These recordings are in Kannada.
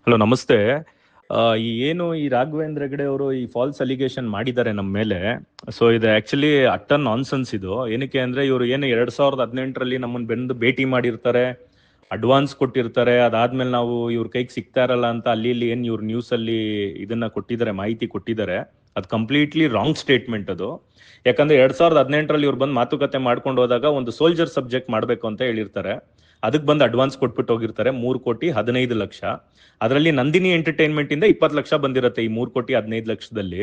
ಹಲೋ ನಮಸ್ತೆ. ಈ ರಾಘವೇಂದ್ರ ಹೆಗಡೆ ಅವರು ಈ ಫಾಲ್ಸ್ ಅಲಿಗೇಷನ್ ಮಾಡಿದ್ದಾರೆ ನಮ್ಮ ಮೇಲೆ. ಸೊ ಇದು ಆಕ್ಚುಲಿ ಅಟ್ಟರ್ ನಾನ್ಸೆನ್ಸ್. ಇದು ಏನಕ್ಕೆ ಅಂದ್ರೆ ಇವರು ಏನು 2018ರಲ್ಲಿ ನಮ್ಮನ್ನು ಬಂದು ಭೇಟಿ ಮಾಡಿರ್ತಾರೆ, ಅಡ್ವಾನ್ಸ್ ಕೊಟ್ಟಿರ್ತಾರೆ. ಅದಾದ್ಮೇಲೆ ನಾವು ಇವ್ರ ಕೈಗೆ ಸಿಗ್ತಾ ಇರಲ್ಲ ಅಂತ ಅಲ್ಲಿ ಇಲ್ಲಿ ಏನು ಇವ್ರ ನ್ಯೂಸ್ ಅಲ್ಲಿ ಇದನ್ನ ಕೊಟ್ಟಿದ್ದಾರೆ, ಮಾಹಿತಿ ಕೊಟ್ಟಿದ್ದಾರೆ. ಅದು ಕಂಪ್ಲೀಟ್ಲಿ ರಾಂಗ್ ಸ್ಟೇಟ್ಮೆಂಟ್ ಅದು. ಯಾಕಂದ್ರೆ 2018ರಲ್ಲಿ ಇವ್ರು ಬಂದು ಮಾತುಕತೆ ಮಾಡ್ಕೊಂಡು ಹೋದಾಗ ಒಂದು ಸೋಲ್ಜರ್ ಸಬ್ಜೆಕ್ಟ್ ಮಾಡಬೇಕು ಅಂತ ಹೇಳಿರ್ತಾರೆ. ಅದಕ್ಕೆ ಬಂದು ಅಡ್ವಾನ್ಸ್ ಕೊಟ್ಬಿಟ್ಟು ಹೋಗಿರ್ತಾರೆ 3,15,00,000. ಅದರಲ್ಲಿ ನಂದಿನಿ ಎಂಟರ್ಟೈನ್ಮೆಂಟ್ ಇಂದ 20 ಲಕ್ಷ ಬಂದಿರತ್ತೆ ಈ 3,15,00,000ದಲ್ಲಿ.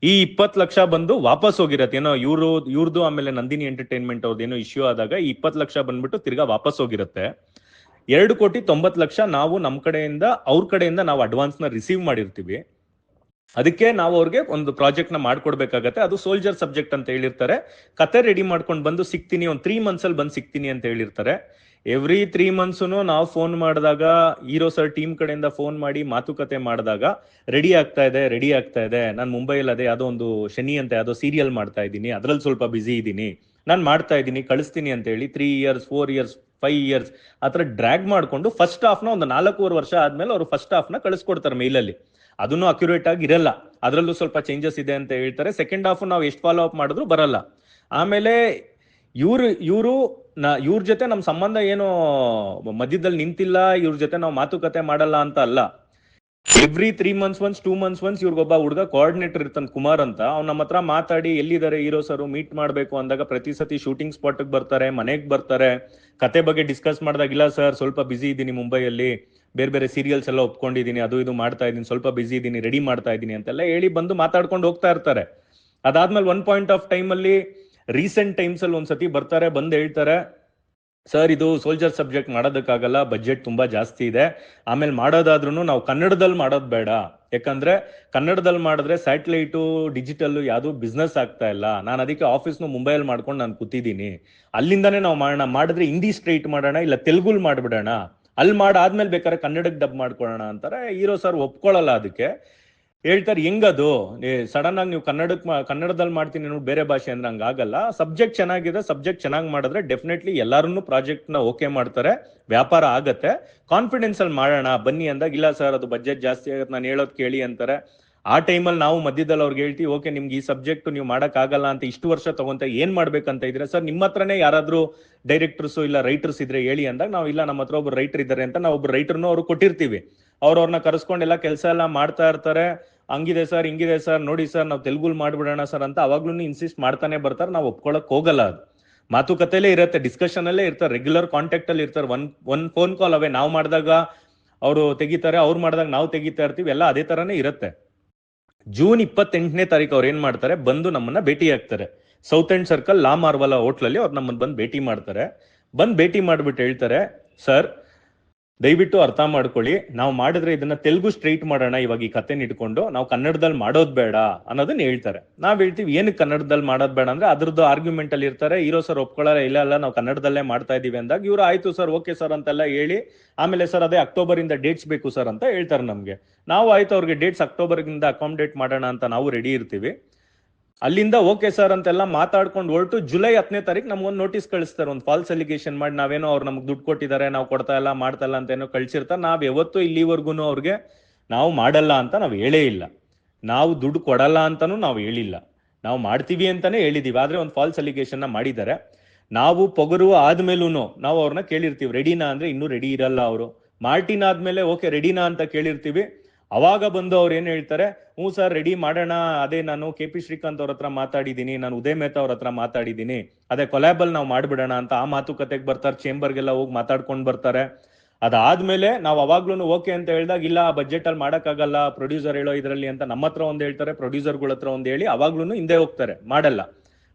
ಈ 20 ಲಕ್ಷ ಬಂದು ವಾಪಸ್ ಹೋಗಿರತ್ತೆ. ಏನೋ ಇವ್ರದ್ದು ಆಮೇಲೆ ನಂದಿನಿ ಎಂಟರ್ಟೈನ್ಮೆಂಟ್ ಅವ್ರದ್ದು ಏನೋ ಇಶ್ಯೂ ಆದಾಗ ಈ 20 ಲಕ್ಷ ಬಂದ್ಬಿಟ್ಟು ತಿರ್ಗಾ ವಾಪಸ್ ಹೋಗಿರತ್ತೆ. 2,90,00,000 ನಾವು ನಮ್ಮ ಕಡೆಯಿಂದ ಅವ್ರ ಕಡೆಯಿಂದ ನಾವು ಅಡ್ವಾನ್ಸ್ ನ ರಿಸೀವ್ ಮಾಡಿರ್ತೀವಿ. ಅದಕ್ಕೆ ನಾವು ಅವ್ರಿಗೆ ಒಂದು ಪ್ರಾಜೆಕ್ಟ್ ನ ಮಾಡ್ಕೊಡ್ಬೇಕಾಗತ್ತೆ. ಅದು ಸೋಲ್ಜರ್ ಸಬ್ಜೆಕ್ಟ್ ಅಂತ ಹೇಳಿರ್ತಾರೆ. ಕತೆ ರೆಡಿ ಮಾಡ್ಕೊಂಡು ಬಂದು ಸಿಗ್ತೀನಿ, ಒಂದು 3 months ಅಲ್ಲಿ ಬಂದು ಸಿಗ್ತೀನಿ ಅಂತ ಹೇಳಿರ್ತಾರೆ. ಎವ್ರಿ 3 months ನಾವು ಫೋನ್ ಮಾಡಿದಾಗ, ಹೀರೋ ಸರ್ ಟೀಮ್ ಕಡೆಯಿಂದ ಫೋನ್ ಮಾಡಿ ಮಾತುಕತೆ ಮಾಡಿದಾಗ ರೆಡಿ ಆಗ್ತಾ ಇದೆ, ನಾನು ಮುಂಬೈಯಲ್ಲಿ ಅದೇ ಯಾವುದೋ ಒಂದು ಶನಿ ಅಂತ ಯಾವುದೋ ಸೀರಿಯಲ್ ಮಾಡ್ತಾ ಇದ್ದೀನಿ, ಅದ್ರಲ್ಲಿ ಸ್ವಲ್ಪ ಬಿಸಿ ಇದ್ದೀನಿ, ನಾನು ಮಾಡ್ತಾ ಇದ್ದೀನಿ, ಕಳಿಸ್ತೀನಿ ಅಂತ ಹೇಳಿ 3 years 4 years 5 years ಆತರ ಡ್ರ್ಯಾಗ್ ಮಾಡ್ಕೊಂಡು ಫಸ್ಟ್ ಹಾಫ್ನ ಒಂದು 4.5 ವರ್ಷ ಆದ್ಮೇಲೆ ಅವರು ಫಸ್ಟ್ ಹಾಫ್ನ ಕಳಿಸ್ಕೊಡ್ತಾರೆ ಮೇಲಲ್ಲಿ. ಅದನ್ನು ಅಕ್ಯುರೇಟ್ ಆಗಿ ಇರಲ್ಲ, ಅದರಲ್ಲೂ ಸ್ವಲ್ಪ ಚೇಂಜಸ್ ಇದೆ ಅಂತ ಹೇಳ್ತಾರೆ. ಸೆಕೆಂಡ್ ಹಾಫ್ ನಾವು ಎಷ್ಟು ಫಾಲೋ ಅಪ್ ಮಾಡಿದ್ರು ಬರಲ್ಲ. ಆಮೇಲೆ ಇವ್ರ ಜೊತೆ ನಮ್ಮ ಸಂಬಂಧ ಏನೋ ಮಧ್ಯದಲ್ಲಿ ನಿಂತಿಲ್ಲ, ಇವ್ರ ಜೊತೆ ನಾವು ಮಾತುಕತೆ ಮಾಡಲ್ಲ ಅಂತ ಅಲ್ಲ. Every 3 months once 2 months once ಇವ್ರಿಗೊಬ್ಬ ಹುಡುಗ ಕೋಆರ್ಡಿನೇಟರ್ ಇರ್ತಾನೆ, ಕುಮಾರ್ ಅಂತ. ಅವ್ನ ನಮ್ಮ ಹತ್ರ ಮಾತಾಡಿ ಎಲ್ಲಿದ್ದಾರೆ ಹೀರೋ ಸರ್ ಮೀಟ್ ಮಾಡ್ಬೇಕು ಅಂದಾಗ ಪ್ರತಿ ಸತಿ ಶೂಟಿಂಗ್ ಸ್ಪಾಟ್ಗೆ ಬರ್ತಾರೆ, ಮನೆಗೆ ಬರ್ತಾರೆ. ಕತೆ ಬಗ್ಗೆ ಡಿಸ್ಕಸ್ ಮಾಡಿದಾಗ, ಇಲ್ಲ ಸರ್ ಸ್ವಲ್ಪ ಬಿಸಿ ಇದ್ದೀನಿ ಮುಂಬೈಯಲ್ಲಿ, ಬೇರೆ ಬೇರೆ ಸೀರಿಯಲ್ಸ್ ಎಲ್ಲ ಒಪ್ಕೊಂಡಿದ್ದೀನಿ, ಅದು ಇದು ಮಾಡ್ತಾ ಇದ್ದೀನಿ, ಸ್ವಲ್ಪ ಬಿಸಿ ಇದ್ದೀನಿ, ರೆಡಿ ಮಾಡ್ತಾ ಇದ್ದೀನಿ ಅಂತೆಲ್ಲ ಹೇಳಿ ಬಂದು ಮಾತಾಡ್ಕೊಂಡು ಹೋಗ್ತಾ ಇರ್ತಾರೆ. ಅದಾದ್ಮೇಲೆ ಒನ್ ಪಾಯಿಂಟ್ ಆಫ್ ಟೈಮ್ ಅಲ್ಲಿ, ರೀಸೆಂಟ್ ಟೈಮ್ಸ್ ಅಲ್ಲಿ ಒಂದ್ಸತಿ ಬರ್ತಾರೆ, ಬಂದು ಹೇಳ್ತಾರೆ, ಸರ್ ಇದು ಸೋಲ್ಜರ್ ಸಬ್ಜೆಕ್ಟ್ ಮಾಡೋದಕ್ಕಾಗಲ್ಲ, ಬಜೆಟ್ ತುಂಬಾ ಜಾಸ್ತಿ ಇದೆ, ಆಮೇಲೆ ಮಾಡೋದಾದ್ರೂ ನಾವು ಕನ್ನಡದಲ್ಲಿ ಮಾಡೋದು ಬೇಡ, ಯಾಕಂದ್ರೆ ಕನ್ನಡದಲ್ಲಿ ಮಾಡಿದ್ರೆ ಸ್ಯಾಟಲೈಟು ಡಿಜಿಟಲ್ ಯಾವುದು ಬಿಸ್ನೆಸ್ ಆಗ್ತಾ ಇಲ್ಲ, ನಾನು ಅದಕ್ಕೆ ಆಫೀಸ್ನು ಮುಂಬೈಯಲ್ಲಿ ಮಾಡ್ಕೊಂಡು ನಾನು ಕೂತಿದ್ದೀನಿ, ಅಲ್ಲಿಂದಾನೇ ನಾವು ಮಾಡಿದ್ರೆ ಹಿಂದಿ ಸ್ಟ್ರೈಟ್ ಮಾಡೋಣ, ಇಲ್ಲ ತೆಲುಗುಲ್ ಮಾಡ್ಬಿಡೋಣ, ಅಲ್ಲಿ ಮಾಡಾದ್ಮೇಲೆ ಬೇಕಾದ್ರೆ ಕನ್ನಡಕ್ಕೆ ಡಬ್ ಮಾಡ್ಕೊಳ್ಳೋಣ ಅಂತಾರೆ. ಹೀರೋ ಸರ್ ಒಪ್ಕೊಳ್ಳಲ್ಲ. ಅದಕ್ಕೆ ಹೇಳ್ತಾರೆ, ಹೆಂಗದು ಸಡನ್ ಆಗಿ ನೀವು ಕನ್ನಡದಲ್ಲಿ ಮಾಡ್ತೀನಿ ನೋಡಿ ಬೇರೆ ಭಾಷೆ ಅಂದ್ರೆ ಹಂಗಾಗಲ್ಲ. ಸಬ್ಜೆಕ್ಟ್ ಚೆನ್ನಾಗಿದೆ, ಸಬ್ಜೆಕ್ಟ್ ಚೆನ್ನಾಗಿ ಮಾಡಿದ್ರೆ ಡೆಫಿನೆಟ್ಲಿ ಎಲ್ಲಾರನ್ನು ಪ್ರಾಜೆಕ್ಟ್ ನ ಓಕೆ ಮಾಡ್ತಾರೆ, ವ್ಯಾಪಾರ ಆಗತ್ತೆ, ಕಾನ್ಫಿಡೆನ್ಸ್ ಅಲ್ಲಿ ಮಾಡೋಣ ಬನ್ನಿ ಅಂದಾಗ, ಇಲ್ಲ ಸರ್ ಅದು ಬಜೆಟ್ ಜಾಸ್ತಿ ಆಗುತ್ತೆ, ನಾನು ಹೇಳೋದು ಕೇಳಿ ಅಂತಾರೆ. ಆ ಟೈಮಲ್ಲಿ ನಾವು ಮಧ್ಯದಲ್ಲಿ ಅವ್ರಿಗೆ ಹೇಳ್ತೀವಿ, ಓಕೆ ನಿಮ್ಗೆ ಈ ಸಬ್ಜೆಕ್ಟ್ ನೀವು ಮಾಡಕ್ ಆಗಲ್ಲ ಅಂತ ಇಷ್ಟು ವರ್ಷ ತಗೊಂತ ಏನ್ ಮಾಡ್ಬೇಕಂತ ಇದ್ರೆ, ಸರ್ ನಿಮ್ಮ ಹತ್ರನೇ ಯಾರಾದ್ರೂ ಡೈರೆಕ್ಟರ್ಸ್ ಇಲ್ಲ ರೈಟರ್ಸ್ ಇದ್ರೆ ಹೇಳಿ ಅಂದಾಗ, ನಾವು ಇಲ್ಲ ನಮ್ಮ ಹತ್ರ ಒಬ್ರು ರೈಟರ್ ಇದ್ದಾರೆ ಅಂತ ನಾವು ಒಬ್ರು ರೈಟರ್ನು ಅವ್ರು ಕೊಟ್ಟಿರ್ತೀವಿ. ಅವ್ರನ್ನ ಕರೆಸ್ಕೊಂಡೆಲ್ಲ ಕೆಲಸ ಎಲ್ಲ ಮಾಡ್ತಾ ಇರ್ತಾರೆ. ಹಂಗಿದೆ ಸರ್ ಹಿಂಗಿದೆ ಸರ್ ನೋಡಿ ಸರ್ ನಾವು ತೆಲುಗುಲ್ ಮಾಡ್ಬಿಡೋಣ ಸರ್ ಅಂತ ಅವಾಗ್ಲೂ ಇನ್ಸಿಸ್ಟ್ ಮಾಡ್ತಾನೆ ಬರ್ತಾರೆ. ನಾವು ಒಪ್ಕೊಳಕ್ ಹೋಗಲ್ಲ. ಅದು ಮಾತುಕತೆಲೇ ಇರುತ್ತೆ, ಡಿಸ್ಕಷನ್ ಅಲ್ಲೇ ಇರ್ತಾರೆ, ರೆಗ್ಯುಲರ್ ಕಾಂಟ್ಯಾಕ್ಟ್ ಅಲ್ಲಿ ಇರ್ತಾರೆ. ಒನ್ ಫೋನ್ ಕಾಲ್ ಅವೇ, ನಾವು ಮಾಡಿದಾಗ ಅವರು ತೆಗಿತಾರೆ, ಅವ್ರು ಮಾಡಿದಾಗ ನಾವು ತೆಗಿತಾ ಇರ್ತೀವಿ, ಎಲ್ಲ ಅದೇ ತರಾನೇ ಇರುತ್ತೆ. ಜೂನ್ 28ನೇ ತಾರೀಕು ಅವ್ರು ಏನ್ ಮಾಡ್ತಾರೆ, ಬಂದು ನಮ್ಮನ್ನ ಭೇಟಿ ಆಗ್ತಾರೆ. ಸೌತ್ ಎಂಡ್ ಸರ್ಕಲ್ ಲಾ ಮಾರ್ವಲ ಹೋಟ್ಲಲ್ಲಿ ಅವ್ರು ನಮ್ಮನ್ನ ಬಂದು ಭೇಟಿ ಮಾಡ್ತಾರೆ. ಭೇಟಿ ಮಾಡ್ಬಿಟ್ಟು ಹೇಳ್ತಾರೆ, ಸರ್ ದಯವಿಟ್ಟು ಅರ್ಥ ಮಾಡ್ಕೊಳ್ಳಿ, ನಾವು ಮಾಡಿದ್ರೆ ಇದನ್ನ ತೆಲುಗು ಸ್ಟ್ರೈಟ್ ಮಾಡೋಣ ಇವಾಗ ಈ ಕತೆನ ಇಟ್ಕೊಂಡು, ನಾವು ಕನ್ನಡದಲ್ಲಿ ಮಾಡೋದ್ ಬೇಡ ಅನ್ನೋದನ್ನ ಹೇಳ್ತಾರೆ. ನಾವ್ ಹೇಳ್ತೀವಿ, ಏನಕ್ಕೆ ಕನ್ನಡದಲ್ಲಿ ಮಾಡೋದ್ ಬೇಡ ಅಂದ್ರೆ ಅದ್ರದ್ದು ಆರ್ಗ್ಯುಮೆಂಟ್ ಅಲ್ಲಿ ಇರ್ತಾರೆ. ಹೀರೋ ಸರ್ ಒಪ್ಕೊಳ್ಳಲ್ಲ, ಇಲ್ಲ ನಾವು ಕನ್ನಡದಲ್ಲೇ ಮಾಡ್ತಾ ಇದೀವಿ ಅಂದಾಗ ಇವ್ರು ಆಯ್ತು ಸರ್ ಓಕೆ ಸರ್ ಅಂತೆಲ್ಲ ಹೇಳಿ, ಆಮೇಲೆ ಸರ್ ಅದೇ ಅಕ್ಟೋಬರ್ ಇಂದ ಡೇಟ್ಸ್ ಬೇಕು ಸರ್ ಅಂತ ಹೇಳ್ತಾರೆ ನಮ್ಗೆ. ನಾವು ಆಯ್ತು ಅವ್ರಿಗೆ ಡೇಟ್ಸ್ ಅಕ್ಟೋಬರ್ ಇಂದ ಅಕಾಮಡೇಟ್ ಮಾಡೋಣ ಅಂತ ನಾವು ರೆಡಿ ಇರ್ತೀವಿ. ಅಲ್ಲಿಂದ ಓಕೆ ಸರ್ ಅಂತೆಲ್ಲ ಮಾತಾಡ್ಕೊಂಡು ಹೊರಟು ಜುಲೈ 10ನೇ ತಾರೀಕು ನಮ್ಗೊಂದು ನೋಟಿಸ್ ಕಳಿಸ್ತಾರೆ, ಒಂದು ಫಾಲ್ಸ್ ಅಲಿಗೇಷನ್ ಮಾಡಿ, ನಾವೇನೋ ಅವ್ರು ನಮ್ಗೆ ದುಡ್ಡು ಕೊಟ್ಟಿದ್ದಾರೆ ನಾವು ಕೊಡ್ತಾ ಇಲ್ಲ ಮಾಡ್ತಾ ಇಲ್ಲ ಅಂತ ಏನೋ ಕಳ್ಸಿರ್ತಾರೆ. ನಾವ್ ಯಾವತ್ತೂ ಇಲ್ಲಿವರೆಗೂ ಅವ್ರಿಗೆ ನಾವು ಮಾಡಲ್ಲ ಅಂತ ನಾವು ಹೇಳೇ ಇಲ್ಲ, ನಾವು ದುಡ್ಡು ಕೊಡಲ್ಲ ಅಂತಾನು ನಾವು ಹೇಳಿಲ್ಲ, ನಾವು ಮಾಡ್ತೀವಿ ಅಂತಾನೆ ಹೇಳಿದೀವಿ. ಆದ್ರೆ ಒಂದು ಫಾಲ್ಸ್ ಅಲಿಗೇಷನ್ ನ ಮಾಡಿದ್ದಾರೆ. ನಾವು ಪೊಗರು ಆದ್ಮೇಲೂ ನಾವು ಅವ್ರನ್ನ ಕೇಳಿರ್ತೀವಿ, ರೆಡಿನಾ ಅಂದ್ರೆ ಇನ್ನೂ ರೆಡಿ ಇರಲ್ಲ ಅವರು. ಮಾರ್ಟಿನ್ ಆದ್ಮೇಲೆ ಓಕೆ ರೆಡಿನಾ ಅಂತ ಕೇಳಿರ್ತೀವಿ. ಅವಾಗ ಬಂದು ಅವ್ರು ಏನ್ ಹೇಳ್ತಾರೆ, ಹ್ಞೂ ಸರ್ ರೆಡಿ ಮಾಡೋಣ, ಅದೇ ನಾನು KP ಶ್ರೀಕಾಂತ್ ಅವ್ರ ಹತ್ರ ಮಾತಾಡಿದ್ದೀನಿ, ನಾನು ಉದಯ್ ಮೆಹ್ತಾ ಅವ್ರ ಹತ್ರ ಮಾತಾಡಿದ್ದೀನಿ, ಅದೇ ಕೊಲಾಬಲ್ ನಾವು ಮಾಡ್ಬಿಡೋಣ ಅಂತ ಆ ಮಾತುಕತೆಗೆ ಬರ್ತಾರೆ. ಚೇಂಬರ್ಗೆಲ್ಲ ಹೋಗಿ ಮಾತಾಡ್ಕೊಂಡು ಬರ್ತಾರೆ. ಅದಾದ್ಮೇಲೆ ನಾವು ಅವಾಗ್ಲೂ ಓಕೆ ಅಂತ ಹೇಳಿದಾಗ, ಇಲ್ಲ ಬಜೆಟ್ ಅಲ್ಲಿ ಮಾಡಕ್ಕಾಗಲ್ಲ, ಪ್ರೊಡ್ಯೂಸರ್ ಹೇಳೋ ಇದ್ರಲ್ಲಿ ಅಂತ ನಮ್ಮ ಹತ್ರ ಒಂದ್ ಹೇಳ್ತಾರೆ, ಪ್ರೊಡ್ಯೂಸರ್ಗಳ ಹತ್ರ ಒಂದ್ ಹೇಳಿ ಅವಾಗ್ಲೂ ಹಿಂದೆ ಹೋಗ್ತಾರೆ, ಮಾಡಲ್ಲ.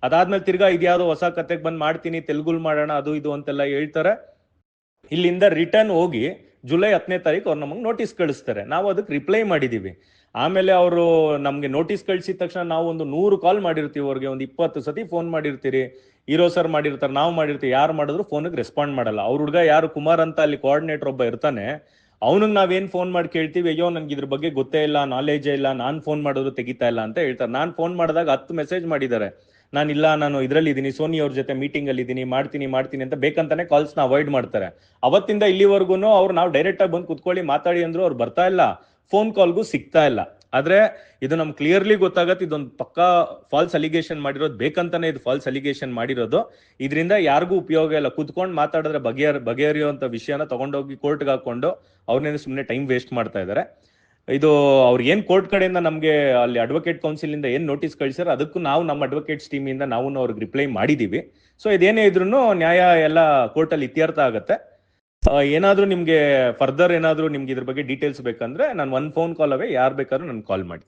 ಅದಾದ್ಮೇಲೆ ತಿರ್ಗಾ ಇದ್ಯಾವುದೋ ಹೊಸ ಕತೆಗೆ ಬಂದ್ ಮಾಡ್ತೀನಿ, ತೆಲುಗುಲ್ ಮಾಡೋಣ ಅದು ಇದು ಅಂತೆಲ್ಲ ಹೇಳ್ತಾರೆ. ಇಲ್ಲಿಂದ ರಿಟರ್ನ್ ಹೋಗಿ ಜುಲೈ 10ನೇ ತಾರೀಕು ಅವ್ರು ನಮಗೆ ನೋಟಿಸ್ ಕಳಿಸ್ತಾರೆ. ನಾವು ಅದಕ್ಕೆ ರಿಪ್ಲೈ ಮಾಡಿದೀವಿ. ಆಮೇಲೆ ಅವರು ನಮ್ಗೆ ನೋಟಿಸ್ ಕಳಿಸಿದ ತಕ್ಷಣ ನಾವು ಒಂದು 100 ಕಾಲ್ ಮಾಡಿರ್ತೀವಿ ಅವ್ರಿಗೆ, ಒಂದು 20 ಸತಿ ಫೋನ್ ಮಾಡಿರ್ತೀರಿ. ಹೀರೋ ಸರ್ ಮಾಡಿರ್ತಾರೆ, ನಾವು ಮಾಡಿರ್ತೀವಿ, ಯಾರು ಮಾಡಿದ್ರು ಫೋನಿಗೆ ರೆಸ್ಪಾಂಡ್ ಮಾಡಲ್ಲ. ಅವ್ರ ಹುಡುಗ ಯಾರು ಕುಮಾರ್ ಅಂತ ಅಲ್ಲಿ ಕೋಆರ್ಡಿನೇಟರ್ ಒಬ್ಬ ಇರ್ತಾನೆ, ಅವನಿಗೆ ನಾವೇನ್ ಫೋನ್ ಮಾಡಿ ಕೇಳ್ತೀವಿ, ಅಯ್ಯೋ ನನ್ಗೆ ಇದ್ರ ಬಗ್ಗೆ ಗೊತ್ತೇ ಇಲ್ಲ, ನಾಲೆಜೇ ಇಲ್ಲ, ನಾನ್ ಫೋನ್ ಮಾಡಿದ್ರು ತೆಗಿತಾ ಇಲ್ಲ ಅಂತ ಹೇಳ್ತಾರೆ. ನಾನ್ ಫೋನ್ ಮಾಡಿದಾಗ 10 ಮೆಸೇಜ್ ಮಾಡಿದ್ದಾರೆ, ನಾನು ಇದರಲ್ಲಿ ಇದ್ದೀನಿ, ಸೋನಿ ಅವ್ರ ಜೊತೆ ಮೀಟಿಂಗ್ ಅಲ್ಲಿ ಇದ್ದೀನಿ, ಮಾಡ್ತೀನಿ ಅಂತ ಬೇಕಂತಾನೆ ಕಾಲ್ಸ್ ನ ಅವಾಯ್ಡ್ ಮಾಡ್ತಾರೆ. ಅವತ್ತಿಂದ ಇಲ್ಲಿವರೆಗೂ ಅವ್ರು ನಾವು ಡೈರೆಕ್ಟ್ ಆಗಿ ಬಂದು ಕುತ್ಕೊಳ್ಳಿ ಮಾತಾಡಿ ಅಂದ್ರು ಅವ್ರು ಬರ್ತಾ ಇಲ್ಲ, ಫೋನ್ ಕಾಲ್ಗೂ ಸಿಗ್ತಾ ಇಲ್ಲ. ಆದ್ರೆ ಇದು ನಮ್ಗೆ ಕ್ಲಿಯರ್ಲಿ ಗೊತ್ತಾಗತ್ತೆ, ಇದೊಂದು ಪಕ್ಕಾ ಫಾಲ್ಸ್ ಅಲಿಗೇಷನ್ ಮಾಡಿರೋದು, ಬೇಕಂತಾನೆ ಇದು ಫಾಲ್ಸ್ ಅಲಿಗೇಷನ್ ಮಾಡಿರೋದು. ಇದರಿಂದ ಯಾರಿಗೂ ಉಪಯೋಗ ಇಲ್ಲ. ಕುತ್ಕೊಂಡು ಮಾತಾಡಿದ್ರೆ ಬಗೆಹರಿಯುವಂತ ವಿಷಯನ ತಗೊಂಡೋಗಿ ಕೋರ್ಟ್ಗೆ ಹಾಕೊಂಡು ಅವ್ರನ್ನೇ ಸುಮ್ಮನೆ ಟೈಮ್ ವೇಸ್ಟ್ ಮಾಡ್ತಾ ಇದ್ದಾರೆ. ಇದು ಅವ್ರು ಏನ್ ಕೋರ್ಟ್ ಕಡೆಯಿಂದ ನಮ್ಗೆ ಅಲ್ಲಿ ಅಡ್ವೊಕೇಟ್ ಕೌನ್ಸಿಲ್ ಇಂದ ಏನ್ ನೋಟಿಸ್ ಕಳಿಸ್ಯಾರ, ಅದಕ್ಕೂ ನಾವು ನಮ್ಮ ಅಡ್ವೊಕೇಟ್ಸ್ ಟೀಮ್ ಇಂದ ನಾವು ಅವ್ರಿಗೆ ರಿಪ್ಲೈ ಮಾಡಿದೀವಿ. ಸೊ ಇದೇನೇ ಇದ್ರು ನ್ಯಾಯ ಎಲ್ಲ ಕೋರ್ಟ್ ಅಲ್ಲಿ ಇತ್ಯರ್ಥ ಆಗತ್ತೆ. ಏನಾದ್ರೂ ನಿಮ್ಗೆ ಫರ್ದರ್ ಏನಾದ್ರೂ ನಿಮ್ಗೆ ಇದ್ರ ಬಗ್ಗೆ ಡೀಟೇಲ್ಸ್ ಬೇಕಂದ್ರೆ ನಾನು 1 ಫೋನ್ ಕಾಲ್ ಅವೇ, ಯಾರು ಬೇಕಾದ್ರೂ ನನ್ಗೆ ಕಾಲ್ ಮಾಡಿ.